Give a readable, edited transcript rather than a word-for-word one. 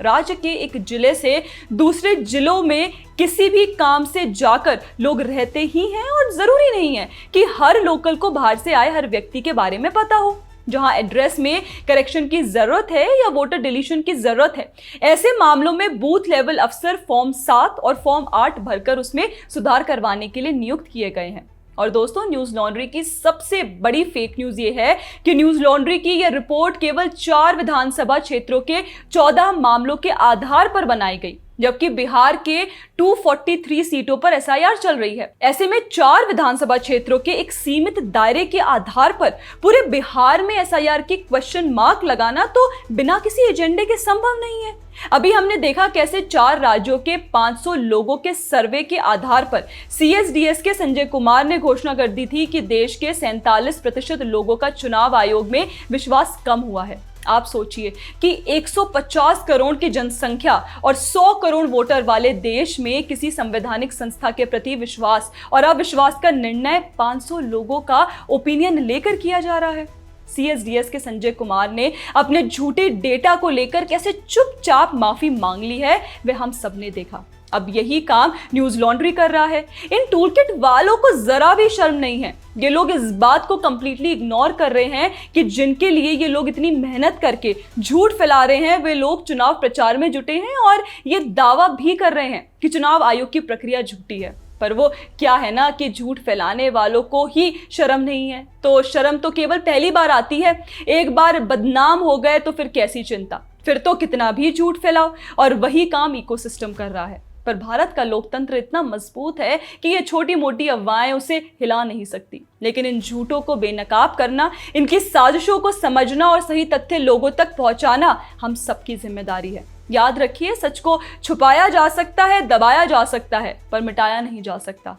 राज्य के एक जिले से दूसरे जिलों में किसी भी काम से जाकर लोग रहते ही हैं और जरूरी नहीं है कि हर लोकल को बाहर से आए हर व्यक्ति के बारे में पता हो। जहां एड्रेस में करेक्शन की जरूरत है या वोटर डिलीशन की जरूरत है, ऐसे मामलों में बूथ लेवल अफसर फॉर्म 7 और फॉर्म 8 भरकर उसमें सुधार करवाने के लिए नियुक्त किए गए हैं। और दोस्तों, न्यूज लॉन्ड्री की सबसे बड़ी फेक न्यूज ये है कि न्यूज लॉन्ड्री की यह रिपोर्ट केवल 4 विधानसभा क्षेत्रों के 14 मामलों के आधार पर बनाई गई, जबकि बिहार के 243 सीटों पर एसआईआर चल रही है। ऐसे में 4 विधानसभा क्षेत्रों के एक सीमित दायरे के आधार पर पूरे बिहार में एसआईआर की क्वेश्चन मार्क लगाना तो बिना किसी एजेंडे के संभव नहीं है। अभी हमने देखा कैसे 4 राज्यों के 500 लोगों के सर्वे के आधार पर सीएसडीएस के संजय कुमार ने घोषणा कर दी थी कि देश के 47% लोगों का चुनाव आयोग में विश्वास कम हुआ है। आप सोचिए कि 150 करोड़ की जनसंख्या और 100 करोड़ वोटर वाले देश में किसी संवैधानिक संस्था के प्रति विश्वास और अविश्वास का निर्णय 500 लोगों का ओपिनियन लेकर किया जा रहा है। सीएसडीएस के संजय कुमार ने अपने झूठे डेटा को लेकर कैसे चुपचाप माफी मांग ली है, वह हम सबने देखा। अब यही काम न्यूज लॉन्ड्री कर रहा है। इन टूलकिट वालों को जरा भी शर्म नहीं है। ये लोग इस बात को कंप्लीटली इग्नोर कर रहे हैं कि जिनके लिए ये लोग इतनी मेहनत करके झूठ फैला रहे हैं, वे लोग चुनाव प्रचार में जुटे हैं और ये दावा भी कर रहे हैं कि चुनाव आयोग की प्रक्रिया झूठी है। पर वो क्या है ना कि झूठ फैलाने वालों को ही शर्म नहीं है, तो शर्म तो केवल पहली बार आती है। एक बार बदनाम हो गए तो फिर कैसी चिंता, फिर तो कितना भी झूठ फैलाओ। और वही काम इकोसिस्टम कर रहा है। पर भारत का लोकतंत्र इतना मजबूत है कि ये छोटी मोटी अफवाहें उसे हिला नहीं सकती। लेकिन इन झूठों को बेनकाब करना, इनकी साजिशों को समझना और सही तथ्य लोगों तक पहुंचाना हम सबकी जिम्मेदारी है। याद रखिए, सच को छुपाया जा सकता है, दबाया जा सकता है, पर मिटाया नहीं जा सकता।